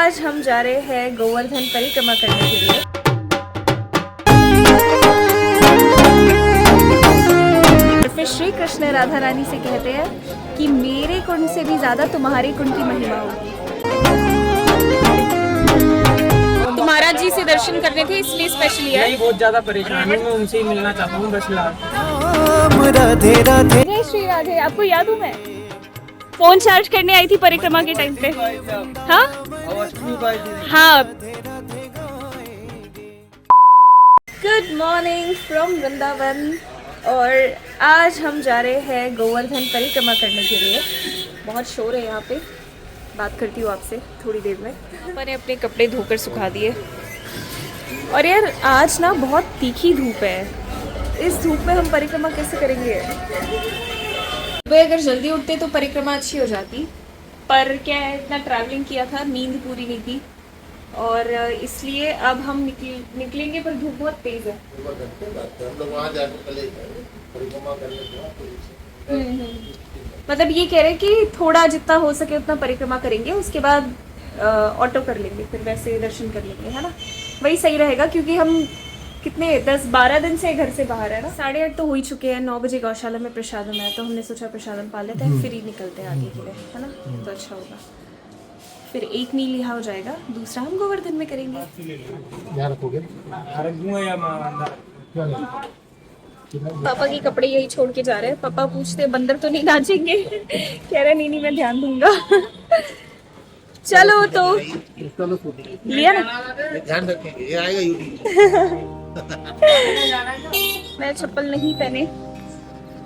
आज हम जा रहे हैं गोवर्धन परिक्रमा करने के लिए। फिर श्री कृष्ण राधा रानी से कहते हैं कि मेरे कुंड से भी ज्यादा तुम्हारे कुंड की महिमा होगी। तो महाराज जी से दर्शन करने थे इसलिए स्पेशली है। नहीं, बहुत ज्यादा परेशान हूँ, मैं उनसे ही मिलना चाहता हूँ बस राधे राधे। जय श्री राधे। आपको याद हूँ मैं फोन चार्ज करने आई थी परिक्रमा के टाइम पे। हाँ हाँ। Good morning from Vrindavan. और आज हम जा रहे हैं गोवर्धन परिक्रमा करने के लिए। बहुत शोर है यहाँ पे, बात करती हूँ आपसे थोड़ी देर में। मैंने अपने कपड़े धोकर सुखा दिए। और यार आज ना बहुत तीखी धूप है, इस धूप में हम परिक्रमा कैसे करेंगे। सुबह अगर जल्दी उठते तो परिक्रमा अच्छी हो जाती, पर क्या है इतना ट्रैवलिंग किया था, नींद पूरी नहीं थी और इसलिए अब हम निकलेंगे पर धूप बहुत तेज है। मतलब ये कह रहे हैं कि थोड़ा जितना हो सके उतना परिक्रमा करेंगे, उसके बाद ऑटो कर लेंगे, फिर वैसे दर्शन कर लेंगे, है ना। वही सही रहेगा क्योंकि हम कितने 10-12 दिन से घर से बाहर है ना। 8:30 तो हो ही चुके हैं। 9 बजे गौशाला में प्रसादम है तो हमने सोचा प्रसादम पा लेते हैं, फिर ही निकलते हैं आगे के लिए, है ना। तो अच्छा होगा, फिर एक मील यहाँ हो जाएगा, दूसरा हम गोवर्धन में करेंगे। पापा के कपड़े यही छोड़ के जा रहे हैं। पापा पूछते हैं बंदर तो नहीं नाचेंगे। कह रहे नहीं मैं ध्यान दूंगा। चलो तो लिया ना, ध्यान रखेंगे, ये आएगा यूट्यूब। मैं चप्पल नहीं पहने,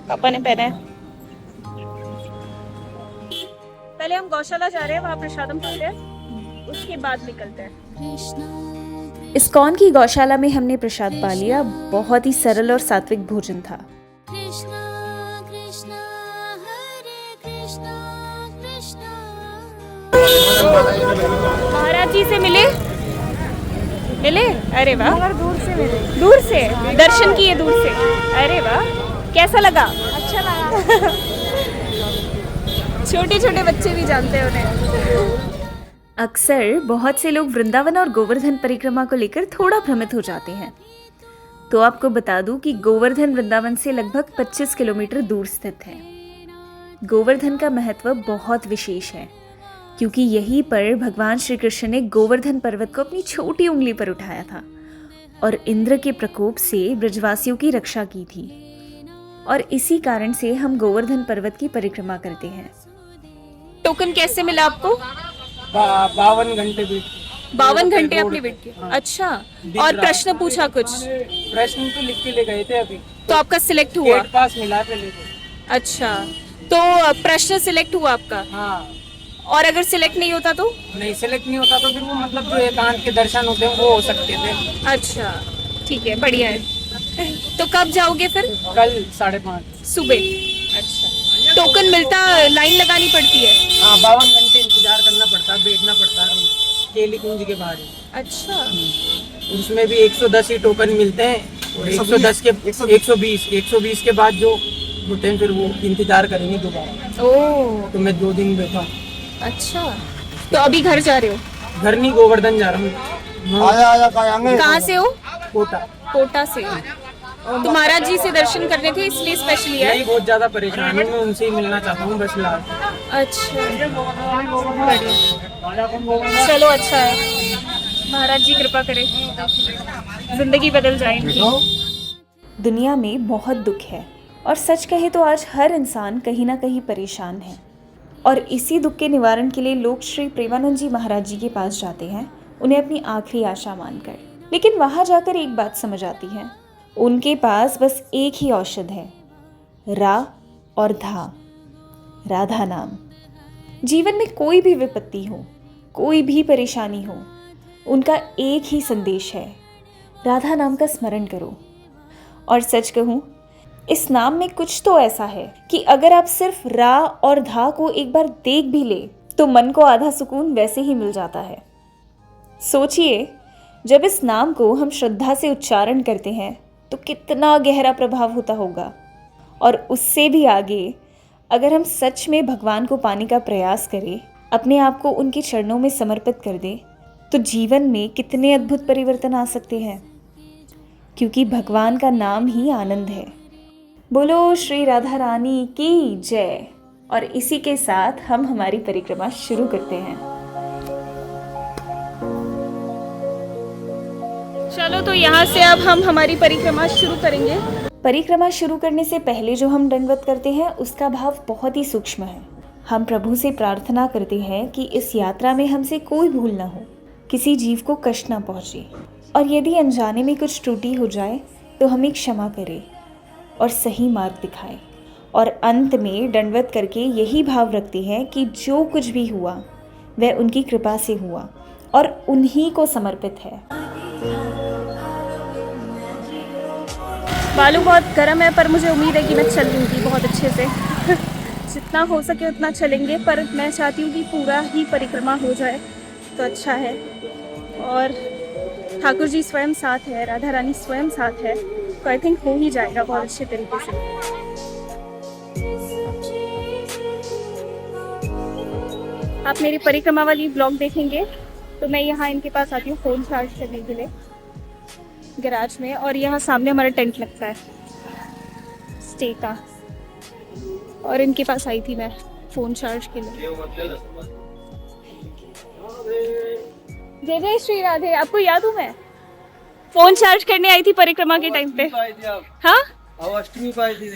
पापा ने पहना है। पहले हम गौशाला जा रहे हैं, वहाँ प्रसादम खाते हैं, उसके बाद निकलते हैं। इस्कॉन की गौशाला में हमने प्रसाद पा लिया। बहुत ही सरल और सात्विक भोजन था। महाराज जी से मिले। अरे वाह, मगर दूर से मिले। दूर से दर्शन किए, दूर से। अरे वाह, कैसा लगा? अच्छा लगा। छोटे छोटे बच्चे भी जानते हैं उन्हें। अक्सर बहुत से लोग वृंदावन और गोवर्धन परिक्रमा को लेकर थोड़ा भ्रमित हो जाते हैं। तो आपको बता दूं कि गोवर्धन वृंदावन से लगभग 25 किलोमीटर दूर स्थित है। गोवर्धन का महत्व बहुत विशेष है क्योंकि यहीं पर भगवान श्री कृष्ण ने गोवर्धन पर्वत को अपनी छोटी उंगली पर उठाया था और इंद्र के प्रकोप से ब्रजवासियों की रक्षा की थी। और इसी कारण से हम गोवर्धन पर्वत की परिक्रमा करते हैं। टोकन कैसे मिला आपको? 52 घंटे वेट। 52 घंटे आपने वेट किया? अच्छा। और प्रश्न पूछा कुछ? प्रश्न तो लिख के ले गए थे अभी। तो आपका सिलेक्ट हुआ? गेट पास मिला पहले तो। अच्छा, तो प्रश्न सिलेक्ट हुआ आपका? हाँ। और अगर सिलेक्ट नहीं होता तो? नहीं, सिलेक्ट नहीं होता तो फिर वो मतलब जो एकांत के दर्शन होते हैं वो हो सकते थे। अच्छा ठीक है, बढ़िया है। तो कब जाओगे फिर? कल 5:30 सुबह। अच्छा, टोकन मिलता, लाइन लगानी पड़ती है? हाँ, 52 घंटे इंतजार करना पड़ता है, बैठना पड़ता है केली कुंज के बाहर। अच्छा। उसमें भी 110 ही टोकन मिलते हैं और 120 के बाद जो होते हैं फिर वो इंतजार करेंगे दोबारा। ओह, तो मैं 2 दिन बैठा। अच्छा, तो अभी घर जा रहे हो? घर नहीं, गोवर्धन जा रहा हूँ। कहाँ से हो? कोटा से। तो महाराज जी से दर्शन करने थे इसलिए स्पेशली है? नहीं, बहुत ज्यादा परेशान हूँ, मैं उनसे ही मिलना चाहता हूँ बस अच्छा, बढ़िया। चलो अच्छा है, महाराज जी कृपा करें, जिंदगी बदल जाएगी। दुनिया में बहुत दुख है और सच कहे तो आज हर इंसान कहीं ना कहीं परेशान है। और इसी दुख के निवारण के लिए लोग श्री प्रेमानंद जी महाराज जी के पास जाते हैं, उन्हें अपनी आखिरी आशा मानकर। लेकिन वहाँ जाकर एक बात समझ आती है, उनके पास बस एक ही औषध है, रा और धा, राधा नाम। जीवन में कोई भी विपत्ति हो, कोई भी परेशानी हो, उनका एक ही संदेश है, राधा नाम का स्मरण करो। और सच कहूँ, इस नाम में कुछ तो ऐसा है कि अगर आप सिर्फ रा और धा को एक बार देख भी ले तो मन को आधा सुकून वैसे ही मिल जाता है। सोचिए, जब इस नाम को हम श्रद्धा से उच्चारण करते हैं तो कितना गहरा प्रभाव होता होगा। और उससे भी आगे अगर हम सच में भगवान को पाने का प्रयास करें, अपने आप को उनके चरणों में समर्पित कर दें, तो जीवन में कितने अद्भुत परिवर्तन आ सकते हैं, क्योंकि भगवान का नाम ही आनंद है। बोलो श्री राधा रानी की जय। और इसी के साथ हम हमारी परिक्रमा शुरू करते हैं। चलो तो यहाँ से अब हम हमारी परिक्रमा शुरू करेंगे। परिक्रमा शुरू करने से पहले जो हम दंडवत करते हैं उसका भाव बहुत ही सूक्ष्म है। हम प्रभु से प्रार्थना करते हैं कि इस यात्रा में हमसे कोई भूल ना हो, किसी जीव को कष्ट ना पहुँचे, और यदि अनजाने में कुछ त्रुटि हो जाए तो हमें क्षमा करे और सही मार्ग दिखाए। और अंत में दंडवत करके यही भाव रखते हैं कि जो कुछ भी हुआ वह उनकी कृपा से हुआ और उन्हीं को समर्पित है। बालू बहुत गर्म है, पर मुझे उम्मीद है कि मैं चल लूँगी बहुत अच्छे से। जितना हो सके उतना चलेंगे, पर मैं चाहती हूँ कि पूरा ही परिक्रमा हो जाए तो अच्छा है। और ठाकुर जी स्वयं साथ है, राधा रानी स्वयं साथ है, तो आई थिंक हो ही जाएगा बहुत अच्छे तरीके से। आप मेरी परिक्रमा वाली ब्लॉग देखेंगे तो मैं यहाँ इनके पास आती हूँ फ़ोन चार्ज करने के लिए गैराज में, और यहाँ सामने हमारा टेंट लगता है स्टे का, और इनके पास आई थी मैं फ़ोन चार्ज के लिए। जय जय श्री राधे। आपको याद हूँ मैं फ़ोन चार्ज करने आई थी परिक्रमा के टाइम पे। हाँ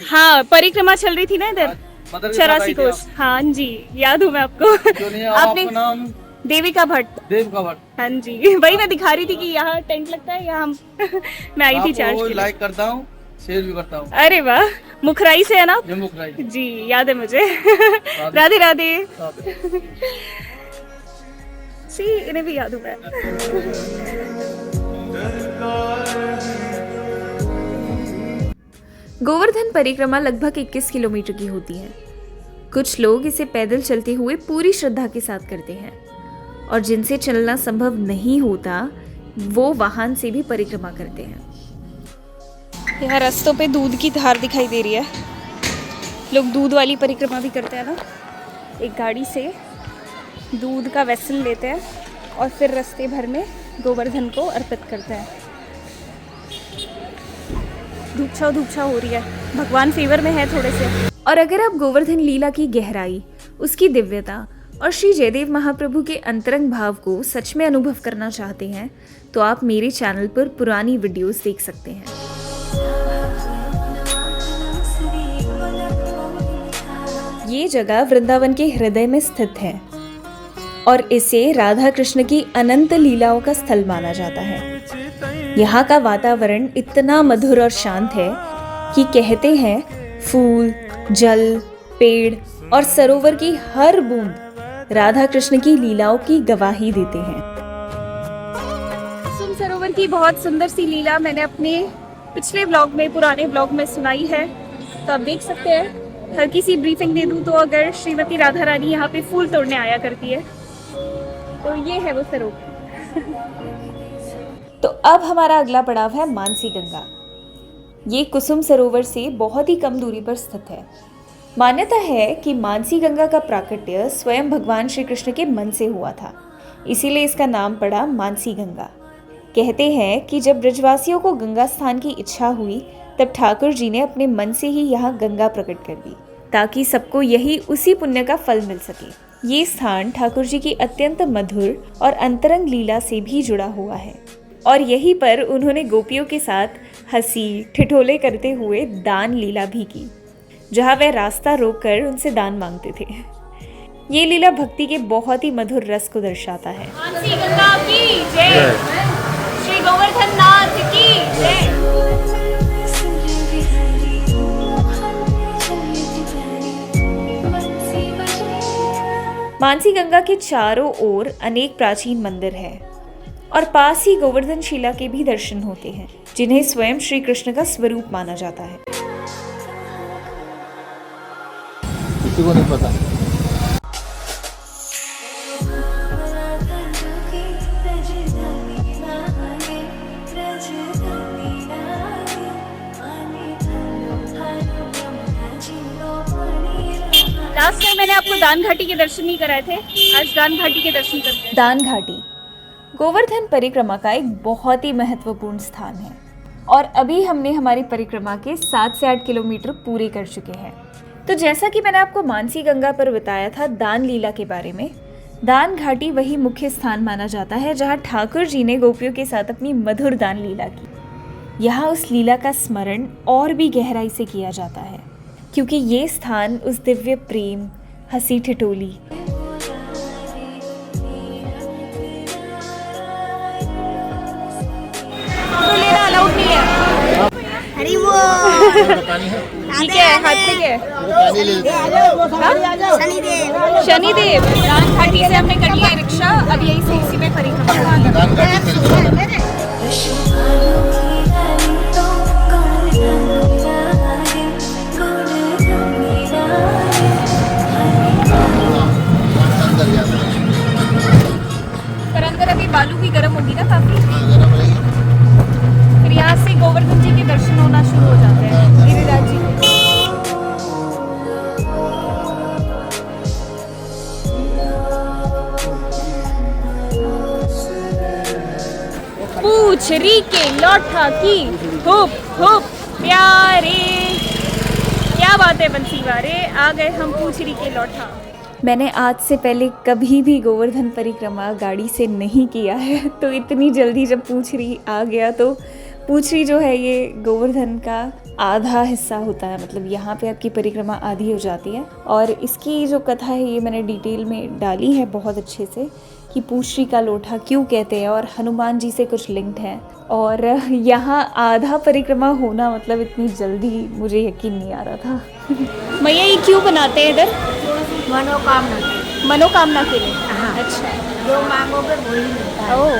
हाँ, परिक्रमा चल रही थी ना इधर 84 कोस। हाँ जी, याद हूँ मैं आपको। आपने नाम देविका भट्ट। हाँ जी, वही मैं दिखा रही थी कि यहाँ टेंट लगता है, यहाँ मैं आई थी चार्ज के लिए। लाइक करता हूँ, शेयर भी करता हूँ। अरे वाह, मुखराई से है ना? मुखराई जी, याद है मुझे। राधे राधे। सी, इन्हें भी याद हूँ मैं। गोवर्धन परिक्रमा लगभग 21 किलोमीटर की होती है। कुछ लोग इसे पैदल चलते हुए पूरी श्रद्धा के साथ करते हैं, और जिनसे चलना संभव नहीं होता वो वाहन से भी परिक्रमा करते हैं। यहाँ रास्तों पे दूध की धार दिखाई दे रही है। लोग दूध वाली परिक्रमा भी करते हैं ना, एक गाड़ी से दूध का वेसल लेते हैं और फिर रास्ते भर में गोवर्धन को अर्पित करते हैं। धूप छाव हो रही है, भगवान फेवर में है थोड़े से। और अगर आप गोवर्धन लीला की गहराई, उसकी दिव्यता और श्री जयदेव महाप्रभु के अंतरंग भाव को सच में अनुभव करना चाहते हैं तो आप मेरे चैनल पर पुरानी वीडियोस देख सकते हैं। ये जगह वृंदावन के हृदय में स्थित है और इसे राधा कृष्ण की अनंत लीलाओं का स्थल माना जाता है। यहाँ का वातावरण इतना मधुर और शांत है कि कहते हैं फूल, जल, पेड़ और सरोवर की हर बूंद राधा कृष्ण की लीलाओं की गवाही देते हैं। कुसुम सरोवर की बहुत सुंदर सी लीला मैंने अपने पिछले ब्लॉग में, पुराने ब्लॉग में सुनाई है, तो आप देख सकते हैं। हल्की सी ब्रीफिंग दे दूं तो अगर श्रीमती राधा रानी यहाँ पे फूल तोड़ने आया करती है तो ये है वो सरोवर। तो अब हमारा अगला पड़ाव है मानसी गंगा। ये कुसुम सरोवर से बहुत ही कम दूरी पर स्थित है। मान्यता है कि मानसी गंगा का प्राकट्य स्वयं भगवान श्री कृष्ण के मन से हुआ था, इसीलिए इसका नाम पड़ा मानसी गंगा। कहते हैं कि जब ब्रजवासियों को गंगा स्थान की इच्छा हुई तब ठाकुर जी ने अपने मन से ही यहाँ गंगा प्रकट कर दी, ताकि सबको यही उसी पुण्य का फल मिल सके। ये स्थान ठाकुर जी की अत्यंत मधुर और अंतरंग लीला से भी जुड़ा हुआ है, और यहीं पर उन्होंने गोपियों के साथ हंसी ठिठोले करते हुए दान लीला भी की, जहाँ वह रास्ता रोककर उनसे दान मांगते थे। ये लीला भक्ति के बहुत ही मधुर रस को दर्शाता है। मानसी गंगा की जय, श्री गोवर्धन नाथ की जय। मानसी गंगा के चारों ओर अनेक प्राचीन मंदिर हैं और पास ही गोवर्धन शिला के भी दर्शन होते हैं, जिन्हें स्वयं श्री कृष्ण का स्वरूप माना जाता है। किसी को नहीं पता। लास्ट टाइम मैंने आपको दान घाटी के दर्शन नहीं कराए थे, आज दान घाटी के दर्शन करते हैं। दान घाटी गोवर्धन परिक्रमा का एक बहुत ही महत्वपूर्ण स्थान है और अभी हमने हमारी परिक्रमा के 7 से 8 किलोमीटर पूरे कर चुके हैं। तो जैसा कि मैंने आपको मानसी गंगा पर बताया था दान लीला के बारे में, दान घाटी वही मुख्य स्थान माना जाता है जहां ठाकुर जी ने गोपियों के साथ अपनी मधुर दान लीला की। यहाँ उस लीला का स्मरण और भी गहराई से किया जाता है क्योंकि ये स्थान उस दिव्य प्रेम, हंसी ठिठोली, तो लेना अलाउड नहीं है। हरी वो ठीक है, हाथ में क्या है? शनिदेव शनिदेव। दान घाटी से हमने कर लिया रिक्शा, अब यही से इसी में परिक्रमा करेंगे। पर अंदर अभी बालू भी गर्म होगी ना काफी। फिर यहाँ से गोवर्धन जी के दर्शन होना शुरू हो जाते हैं, गिरिराज जी के। पूछरी के लौठा की हुप हुप प्यारे। क्या बात है बंसी वारे, आ गए हम पूछरी के लौठा। मैंने आज से पहले कभी भी गोवर्धन परिक्रमा गाड़ी से नहीं किया है, तो इतनी जल्दी जब पूछरी आ गया तो पूछरी जो है ये गोवर्धन का आधा हिस्सा होता है, मतलब यहाँ पे आपकी परिक्रमा आधी हो जाती है। और इसकी जो कथा है ये मैंने डिटेल में डाली है बहुत अच्छे से कि पूछरी का लोठा क्यों कहते हैं और हनुमान जी से कुछ लिंक्ड है। और यहाँ आधा परिक्रमा होना मतलब इतनी जल्दी मुझे यकीन नहीं आ रहा था। मैया ये क्यों बनाते हैं इधर? मनोकामना मनोकामना के लिए। हाँ। अच्छा, जो मांगोगे वही मिलता है। ओह,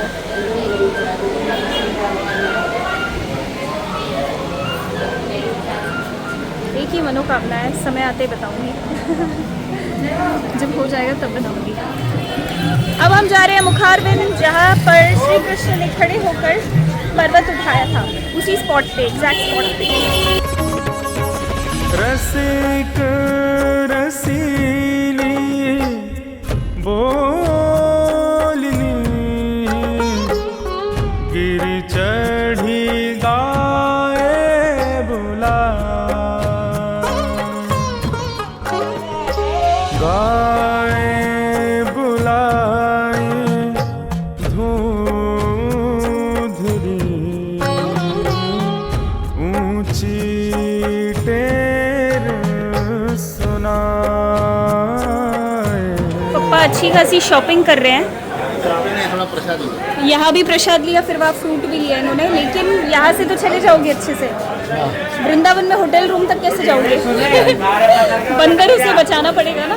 एक ही मनोकामना है, समय आते ही बताऊंगी। जब हो जाएगा तब बताऊंगी। अब हम जा रहे हैं मुखारबिंद, जहाँ पर श्री कृष्ण ने खड़े होकर पर्वत उठाया था, उसी स्पॉट पे, एग्जैक्ट स्पॉट पे। रसिक रसीली बोलनी गिर चढ़ी गाए बुला गाए बुलाए धूधरी ऊंची पापा अच्छी खासी शॉपिंग कर रहे हैं। यहाँ भी प्रसाद लिया, फिर वहाँ फ्रूट भी लिया इन्होंने। लेकिन यहाँ से तो चले जाओगे अच्छे से, वृंदावन में होटल रूम तक कैसे जाओगे? बंदरों से बचाना पड़ेगा ना।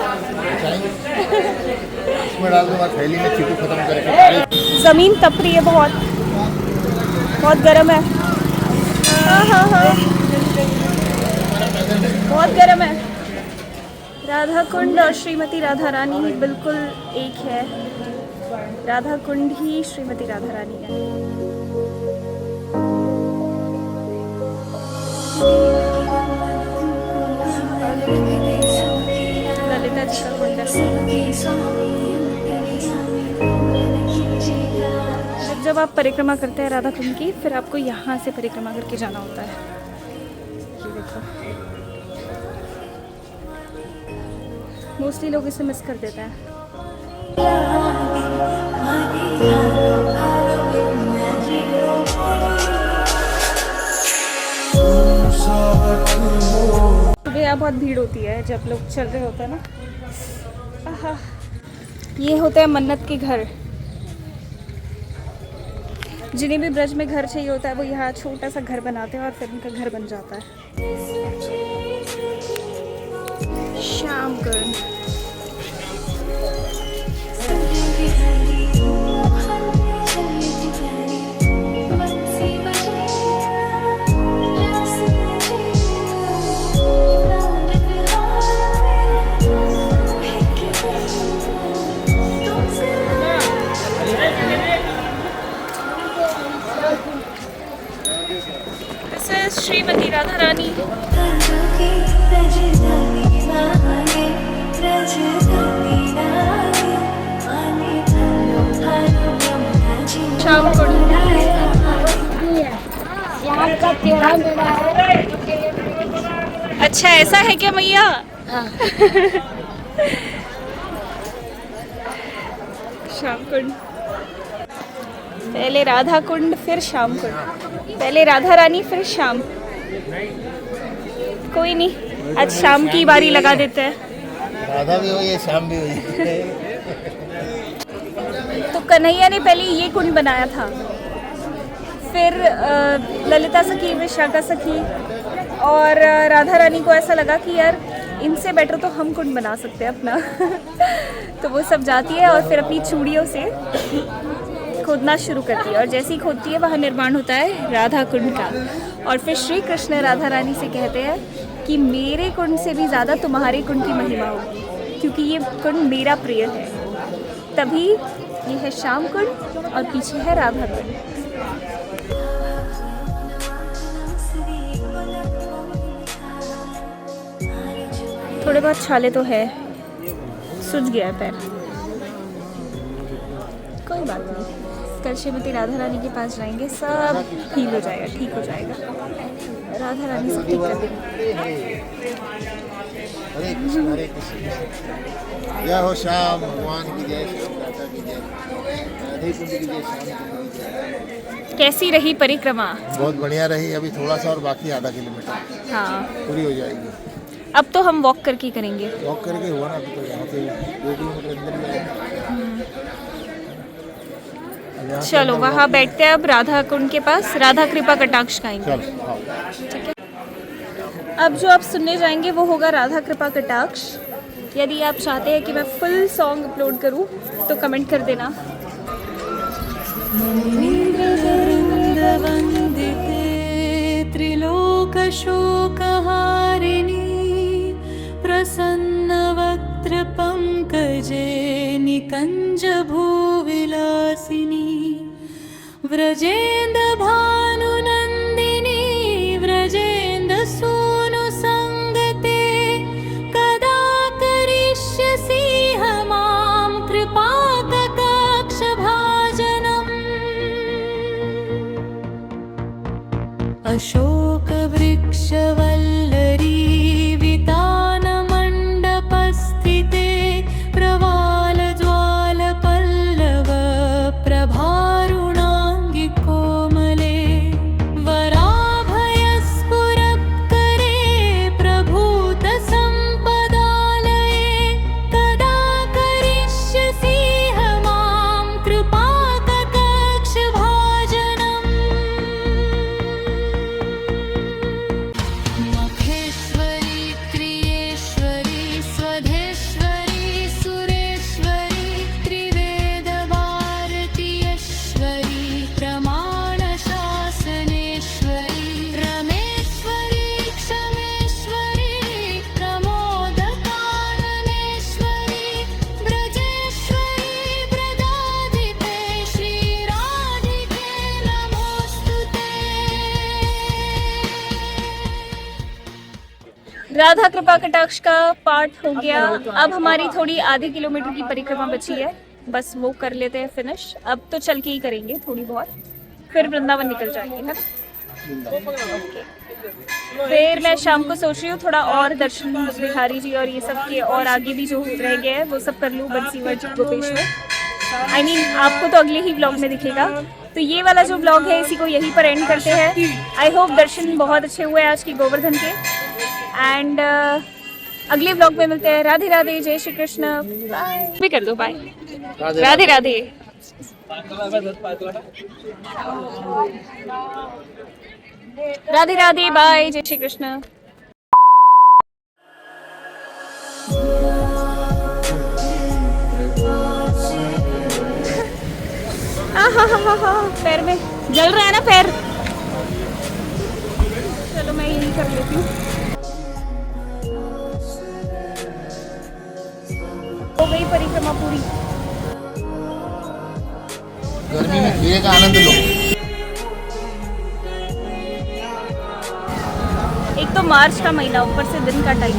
जमीन तप रही है, बहुत बहुत गर्म है। हाँ, बहुत गर्म है। राधा कुंड और श्रीमती राधा रानी बिल्कुल एक है। राधा कुंड ही श्रीमती राधा रानी है। ललिता जी का कुंड है। जब आप परिक्रमा करते हैं राधा कुंड की, फिर आपको यहाँ से परिक्रमा करके जाना होता है। ये देखो, मोस्टली लोग इसे मिस कर देते हैं। सुबह यहाँ बहुत भीड़ होती है जब लोग चल रहे होते हैं ना। आहा, ये होता है मन्नत के घर। जिन्हें भी ब्रज में घर चाहिए होता है वो यहाँ छोटा सा घर बनाते हैं और फिर उनका घर बन जाता है। श्यामगढ़ श्रीमती राधा रानी। शाम कुंड। यहाँ का तेरा मेरा है। अच्छा ऐसा है क्या मैया? शाम कुंड, पहले राधा कुंड फिर शाम कुंड, पहले राधा रानी फिर शाम। कोई नहीं, आज शाम की बारी लगा देते हैं। राधा भी हुई है, श्याम भी हुई है। तो कन्हैया ने पहले ये कुंड बनाया था, फिर ललिता सखी, विशाखा सखी और राधा रानी को ऐसा लगा कि यार इनसे बेटर तो हम कुंड बना सकते हैं अपना। तो वो सब जाती है और फिर अपनी चूड़ियों से खोदना शुरू करती है, और जैसे ही खोदती है वहाँ निर्माण होता है राधा कुंड का। और फिर श्री कृष्ण राधा रानी से कहते हैं कि मेरे कुंड से भी ज़्यादा तुम्हारे कुंड की महिमा होगी, क्योंकि ये कुंड मेरा प्रिय है। तभी ये है श्याम कुंड और पीछे है राधा कुंड। थोड़े बहुत छाले तो है, सूज गया है पैर, कोई बात नहीं। कल श्रीमती राधा रानी के पास जाएंगे, सब हील हो जाएगा, ठीक हो जाएगा। राधा रानी सब ठीक कर देंगे। हरे कृष्ण हरे कृष्ण। जय हो श्याम भगवान की जय, श्याम राधा की जय, राधे कुंड की जय, श्याम कुंड की जय। कैसी रही परिक्रमा? बहुत बढ़िया रही। अभी थोड़ा सा और बाकी, आधा किलोमीटर हाँ, पूरी हो जाएगी। अब तो हम वॉक करके करेंगे। वॉक करके हुआ ना, अभी तो यहाँ से 2 किलोमीटर अंदर ही है। चलो वहाँ बैठते हैं अब राधा कुंड के पास, राधा कृपा कटाक्ष गाएंगे। चलो आओ। ठीक है, अब जो आप सुनने जाएंगे वो होगा राधा कृपा कटाक्ष। यदि आप चाहते हैं कि मैं फुल सॉन्ग अपलोड करूं तो कमेंट कर देना। त्रिलोक शोकहारिणी प्रसन्न वक्त्र पंकजे निकंज भूविलासिनी व्रजेन्द्र भानुनंदिनी व्रजेन्द्र सूनु संगते कदा करिष्यसि मां कृपा कटाक्ष भाजनम्। अशोक वृक्ष वल्लरी वितान मंडपस्थिते प्रवाल ज्वाल पल्लव प्रभारुणांगि कोमले वराभय स्फुरत्करे प्रभूत संपदालये कदा करिष्यसि मां कृपा कटाक्ष भाजनम्। मखेश्वरी क्रियेश्वरी स्वधेश्वरी सुरेश्वरी त्रिवेद भारतीयेश्वरी प्रमाण शासनेश्वरी रमेश्वरी क्षमेश्वरी प्रमोद काननेश्वरी ब्रजेश्वरी ब्रजाधिपे श्री राधिके नमोस्तुते। राधा कृपा कटाक्ष का पार्ट हो गया। अब हमारी थोड़ी आधे किलोमीटर की परिक्रमा बची है, बस वो कर लेते हैं फिनिश। अब तो चल के ही करेंगे थोड़ी बहुत, फिर वृंदावन निकल जाएंगे, है ना? ओके। फिर मैं शाम को सोच रही हूँ थोड़ा और दर्शन बिहारी जी और ये सब के और आगे भी जो रह गए हैं वो सब कर लूँ, बंसीवर जी, गोपेश्वर। I mean, आपको तो अगले ही ब्लॉग में दिखेगा। तो ये वाला जो ब्लॉग है इसी को यहीं पर एंड करते हैं। आई होप दर्शन बहुत अच्छे हुए आज की गोवर्धन के। एंड अगले ब्लॉग में मिलते हैं। राधे राधे, जय श्री कृष्ण, बाय भी कर दो, बाय। राधे राधे। राधे राधे, बाय, जय श्री कृष्ण। पैर में जल रहा है ना पैर। चलो मैं यही कर लेती हूँ। हो गई परिक्रमा पूरी। गर्मी में खीरे का आनंद लो। एक तो मार्च का महीना, ऊपर से दिन का टाइम।